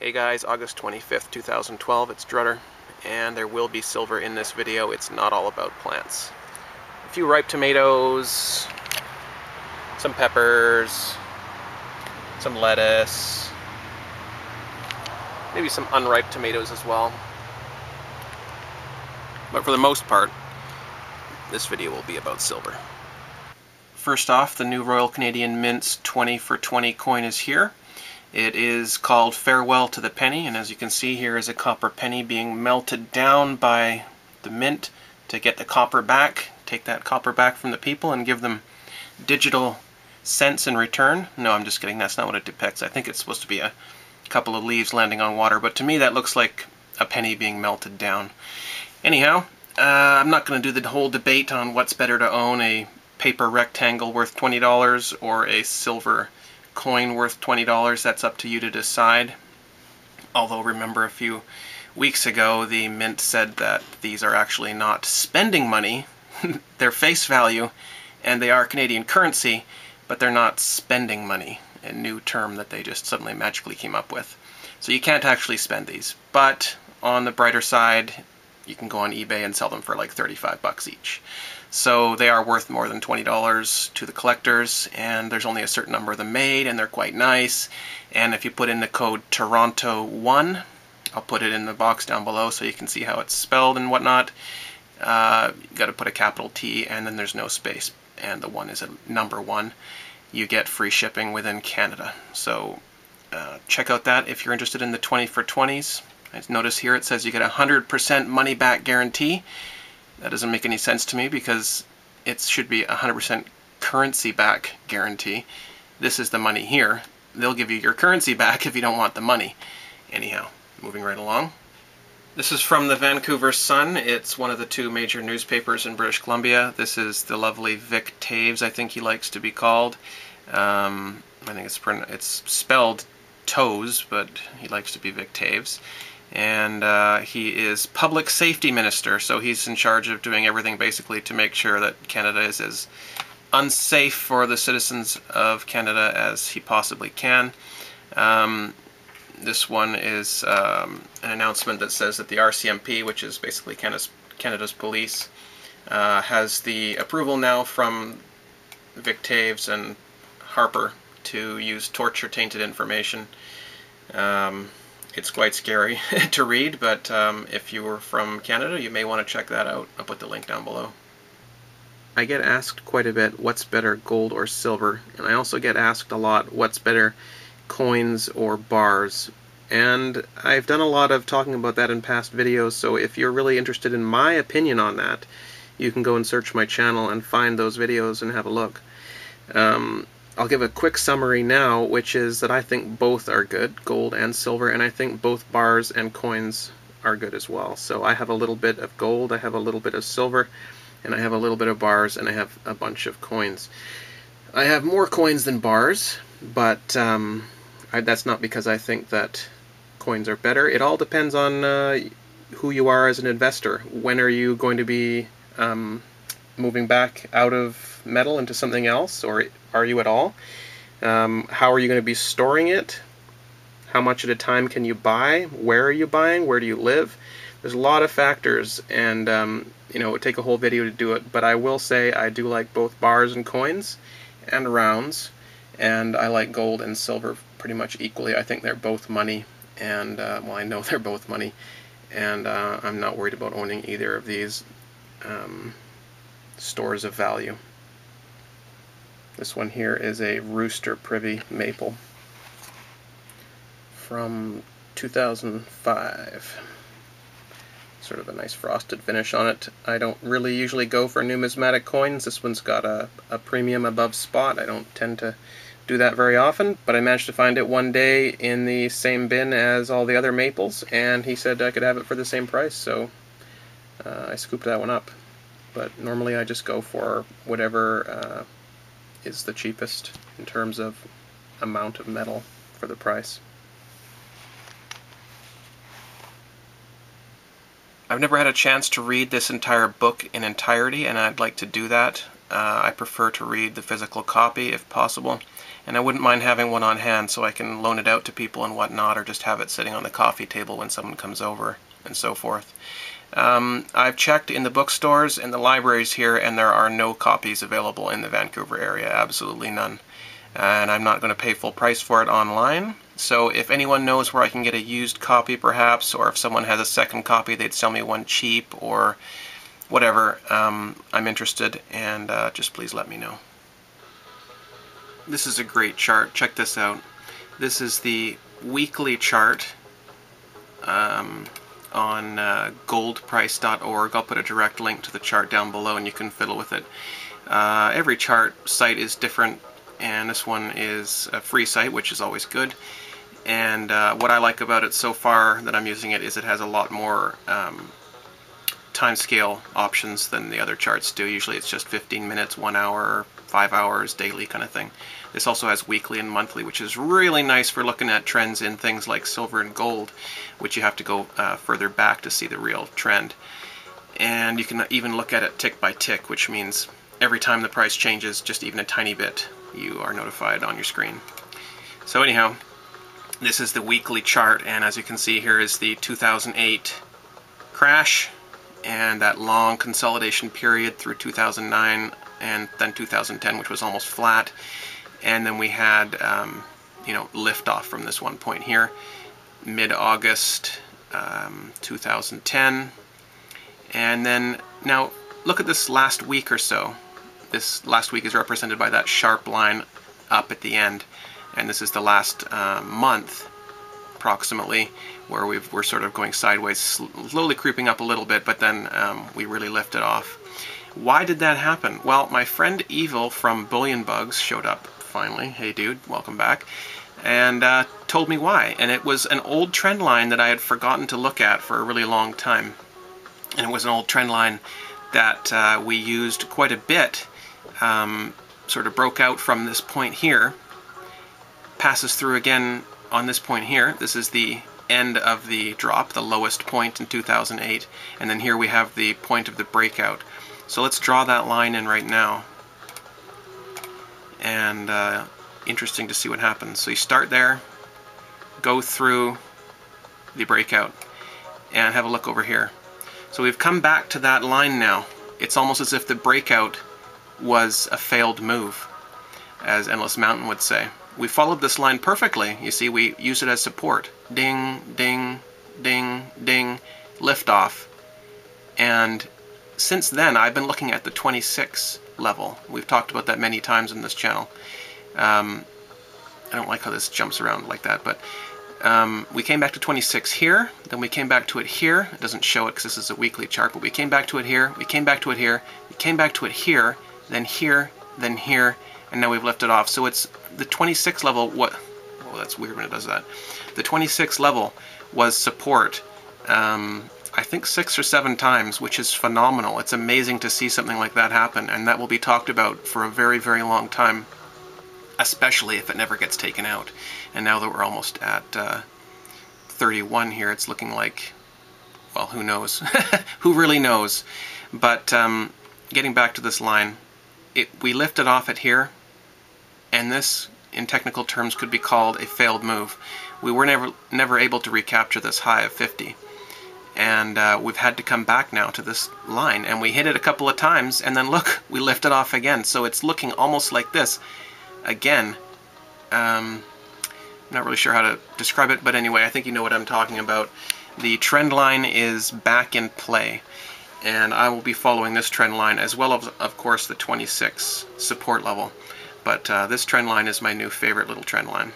Hey guys, August 25th, 2012, it's Drutter, and there will be silver in this video. It's not all about plants. A few ripe tomatoes, some peppers, some lettuce, maybe some unripe tomatoes as well. But for the most part, this video will be about silver. First off, the new Royal Canadian Mint's 20 for 20 coin is here. It is called Farewell to the Penny, and as you can see, here is a copper penny being melted down by the mint to get the copper back, take that copper back from the people and give them digital cents in return. No, I'm just kidding, that's not what it depicts. I think it's supposed to be a couple of leaves landing on water, but to me that looks like a penny being melted down. Anyhow, I'm not going to do the whole debate on what's better to own, a paper rectangle worth $20 or a silver coin worth $20. That's up to you to decide. Although remember, a few weeks ago the mint said that these are actually not spending money, they're face value, and they are Canadian currency, but they're not spending money, a new term that they just suddenly magically came up with. So you can't actually spend these, but on the brighter side, you can go on eBay and sell them for like 35 bucks each. So they are worth more than $20 to the collectors, and there's only a certain number of them made, and they're quite nice. And if you put in the code Toronto1, I'll put it in the box down below so you can see how it's spelled and whatnot. You got to put a capital T, and then there's no space, and the 1 is a number 1. You get free shipping within Canada. So check out that if you're interested in the 20 for 20s. Notice here it says you get a 100% money back guarantee. That doesn't make any sense to me because it should be a 100% currency back guarantee. This is the money here. They'll give you your currency back if you don't want the money. Anyhow, moving right along. This is from the Vancouver Sun. It's one of the 2 major newspapers in British Columbia. This is the lovely Vic Toews, I think he likes to be called. I think it's spelled Toes, but he likes to be Vic Toews. And he is public safety minister, so he's in charge of doing everything basically to make sure that Canada is as unsafe for the citizens of Canada as he possibly can. This one is an announcement that says that the RCMP, which is basically Canada's police, has the approval now from Vic Toews and Harper to use torture-tainted information. It's quite scary to read, but if you were from Canada, you may want to check that out. I'll put the link down below. I get asked quite a bit, what's better, gold or silver? And I also get asked a lot, what's better, coins or bars? And I've done a lot of talking about that in past videos, so if you're really interested in my opinion on that, you can go and search my channel and find those videos and have a look. I'll give a quick summary now, which is that I think both are good, gold and silver, and I think both bars and coins are good as well. So I have a little bit of gold, I have a little bit of silver, and I have a little bit of bars, and I have a bunch of coins. I have more coins than bars, but that's not because I think that coins are better. It all depends on who you are as an investor. When are you going to be moving back out of metal into something else, or are you at all? How are you going to be storing it? How much at a time can you buy? Where are you buying? Where do you live? There's a lot of factors, and it would take a whole video to do it, but I will say I do like both bars and coins and rounds, and I like gold and silver pretty much equally. I think they're both money, and well, I know they're both money, and I'm not worried about owning either of these stores of value. This one here is a Rooster Privy Maple from 2005. Sort of a nice frosted finish on it. I don't really usually go for numismatic coins. This one's got a premium above spot. I don't tend to do that very often, but I managed to find it one day in the same bin as all the other maples, and he said I could have it for the same price, so I scooped that one up. But normally I just go for whatever is the cheapest in terms of amount of metal for the price. I've never had a chance to read this entire book in entirety, and I'd like to do that. I prefer to read the physical copy if possible, and I wouldn't mind having one on hand so I can loan it out to people and whatnot, or just have it sitting on the coffee table when someone comes over and so forth. I've checked in the bookstores and the libraries here, and there are no copies available in the Vancouver area, absolutely none. And I'm not going to pay full price for it online, so if anyone knows where I can get a used copy perhaps, or if someone has a second copy they'd sell me one cheap or whatever, I'm interested, and just please let me know. This is a great chart. Check this out. This is the weekly chart on goldprice.org. I'll put a direct link to the chart down below and you can fiddle with it. Every chart site is different, and this one is a free site, which is always good. And what I like about it so far that I'm using it is it has a lot more time scale options than the other charts do. Usually it's just 15 minutes, 1 hour, 5 hours, daily kind of thing. This also has weekly and monthly, which is really nice for looking at trends in things like silver and gold, which you have to go further back to see the real trend. And you can even look at it tick by tick, which means every time the price changes just even a tiny bit, you are notified on your screen. So anyhow, this is the weekly chart, and as you can see here is the 2008 crash and that long consolidation period through 2009 and then 2010, which was almost flat. And then we had, liftoff from this one point here, mid-August 2010. And then, now, look at this last week or so. This last week is represented by that sharp line up at the end. And this is the last month, approximately, where we're sort of going sideways, slowly creeping up a little bit, but then we really lifted off. Why did that happen? Well, my friend Evil from Bullion Bugs showed up finally. Hey dude, welcome back. And told me why. And it was an old trend line that I had forgotten to look at for a really long time. And it was an old trend line that we used quite a bit. Sort of broke out from this point here, passes through again on this point here. This is the end of the drop, the lowest point in 2008. And then here we have the point of the breakout. So let's draw that line in right now, and interesting to see what happens. So you start there, go through the breakout, and have a look over here. So we've come back to that line now. It's almost as if the breakout was a failed move, as Endless Mountain would say. We followed this line perfectly. You see, we use it as support. Ding, ding, ding, ding, liftoff. And since then, I've been looking at the 26 level. We've talked about that many times in this channel. I don't like how this jumps around like that, but we came back to 26 here, then we came back to it here. It doesn't show it because this is a weekly chart, but we came back to it here, we came back to it here, we came back to it here, then here, then here, and now we've lifted off. So it's the 26 level. Oh, that's weird when it does that. The 26 level was support. I think 6 or 7 times, which is phenomenal. It's amazing to see something like that happen, and that will be talked about for a very, very long time, especially if it never gets taken out. And now that we're almost at 31 here, it's looking like, well, who knows? Who really knows? But getting back to this line, we lifted off at here, and this, in technical terms, could be called a failed move. We were never able to recapture this high of 50. And we've had to come back now to this line, and we hit it a couple of times, and then look, we lifted off again. So it's looking almost like this again. I'm not really sure how to describe it, but anyway, I think you know what I'm talking about. The trend line is back in play, and I will be following this trend line as well as, of course, the 26 support level. But this trend line is my new favorite little trend line.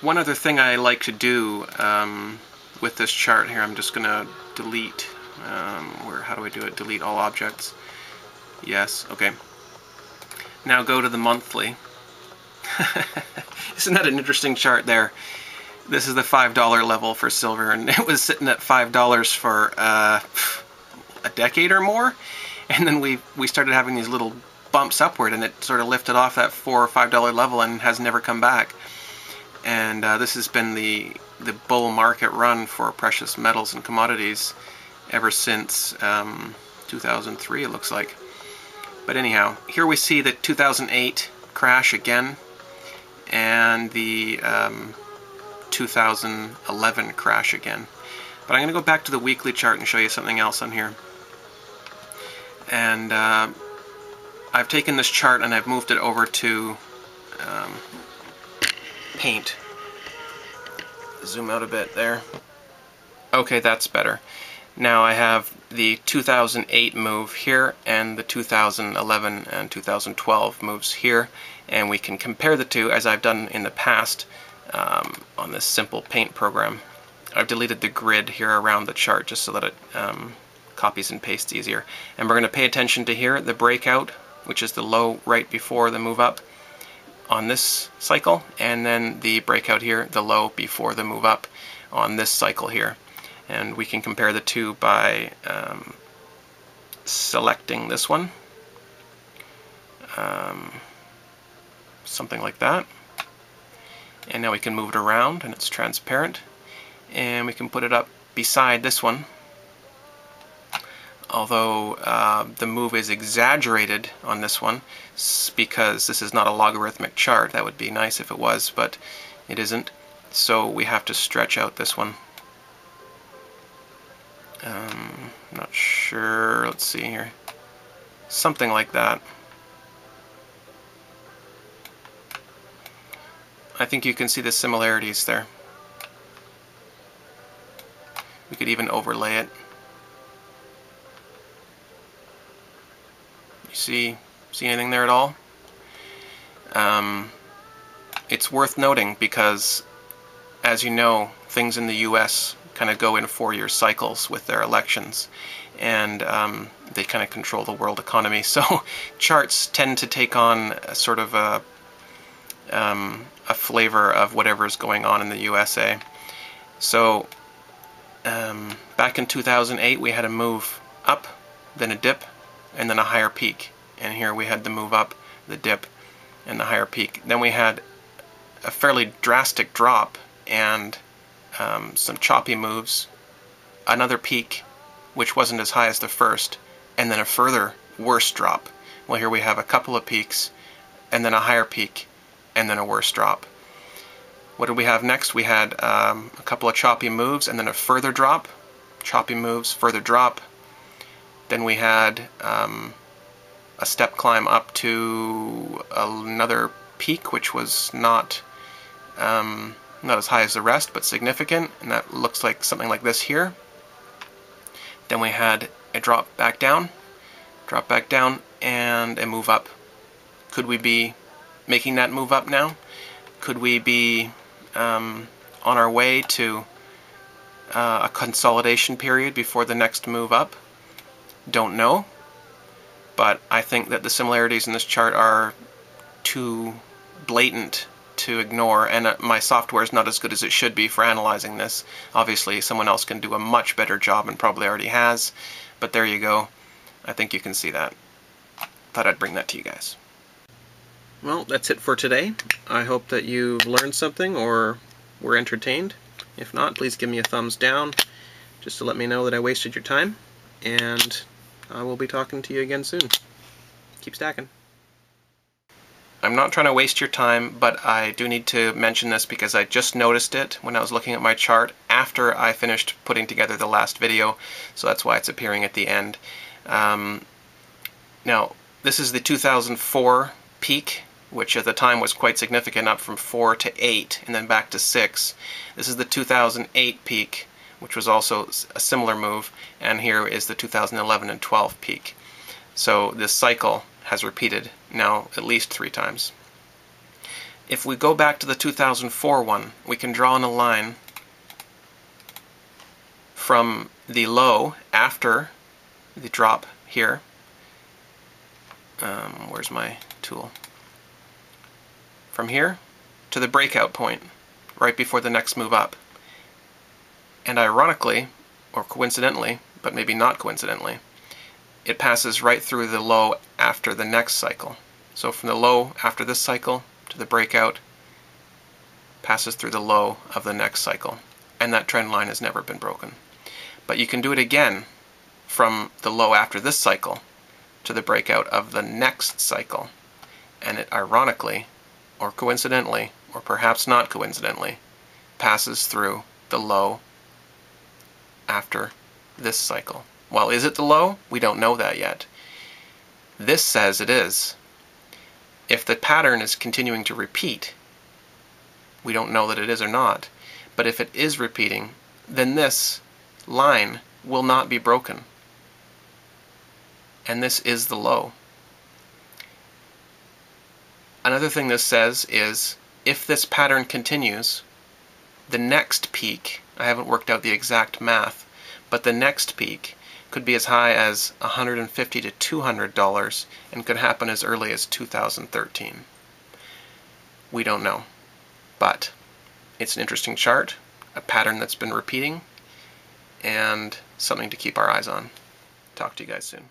One other thing I like to do with this chart here, I'm just going to delete, how do I do it? Delete all objects. Yes, okay. Now go to the monthly. Isn't that an interesting chart there? This is the $5 level for silver, and it was sitting at $5 for a decade or more, and then we started having these little bumps upward, and it sort of lifted off that $4 or $5 level and has never come back. And this has been the bull market run for precious metals and commodities ever since 2003 it looks like. But anyhow, here we see the 2008 crash again, and the 2011 crash again. But I'm going to go back to the weekly chart and show you something else on here. And I've taken this chart and I've moved it over to paint. Zoom out a bit there. Okay, that's better. Now I have the 2008 move here and the 2011 and 2012 moves here, and we can compare the two as I've done in the past on this simple paint program. I've deleted the grid here around the chart just so that it copies and pastes easier. And we're going to pay attention to here, the breakout, which is the low right before the move up on this cycle, and then the breakout here, the low before the move up on this cycle here. And we can compare the two by selecting this one, something like that. And now we can move it around and it's transparent. And we can put it up beside this one. Although the move is exaggerated on this one because this is not a logarithmic chart. That would be nice if it was, but it isn't. So we have to stretch out this one. Not sure, let's see here. Something like that. I think you can see the similarities there. We could even overlay it. You see anything there at all? It's worth noting because, as you know, things in the US kind of go in 4-year cycles with their elections, and they kind of control the world economy. So charts tend to take on a sort of a flavor of whatever is going on in the USA. So back in 2008 we had a move up, then a dip, and then a higher peak. And here we had the move up, the dip, and the higher peak. Then we had a fairly drastic drop and some choppy moves, another peak which wasn't as high as the first, and then a further worse drop. Well, here we have a couple of peaks, and then a higher peak, and then a worse drop. What did we have next? We had a couple of choppy moves, and then a further drop, choppy moves, further drop. Then we had a step climb up to another peak, which was not as high as the rest, but significant, and that looks like something like this here. Then we had a drop back down, and a move up. Could we be making that move up now? Could we be on our way to a consolidation period before the next move up? Don't know, but I think that the similarities in this chart are too blatant to ignore, and my software is not as good as it should be for analyzing this. Obviously someone else can do a much better job and probably already has, but there you go. I think you can see that. Thought I'd bring that to you guys. Well, that's it for today. I hope that you've learned something or were entertained. If not, please give me a thumbs down just to let me know that I wasted your time, and I will be talking to you again soon. Keep stacking. I'm not trying to waste your time, but I do need to mention this because I just noticed it when I was looking at my chart after I finished putting together the last video, so that's why it's appearing at the end. Now, this is the 2004 peak, which at the time was quite significant, up from 4 to 8 and then back to 6. This is the 2008 peak, which was also a similar move, and here is the 2011 and 12 peak. So this cycle has repeated now at least 3 times. If we go back to the 2004 one, we can draw in a line from the low after the drop here. Where's my tool? From here to the breakout point, right before the next move up. And ironically, or coincidentally, but maybe not coincidentally, it passes right through the low after the next cycle. So from the low after this cycle to the breakout, passes through the low of the next cycle. And that trend line has never been broken. But you can do it again from the low after this cycle to the breakout of the next cycle. And it ironically, or coincidentally, or perhaps not coincidentally, passes through the low after this cycle. Well, is it the low? We don't know that yet. This says it is. If the pattern is continuing to repeat, we don't know that it is or not. But if it is repeating, then this line will not be broken. And this is the low. Another thing this says is, if this pattern continues, the next peak, I haven't worked out the exact math, but the next peak could be as high as $150 to $200 and could happen as early as 2013. We don't know, but it's an interesting chart, a pattern that's been repeating, and something to keep our eyes on. Talk to you guys soon.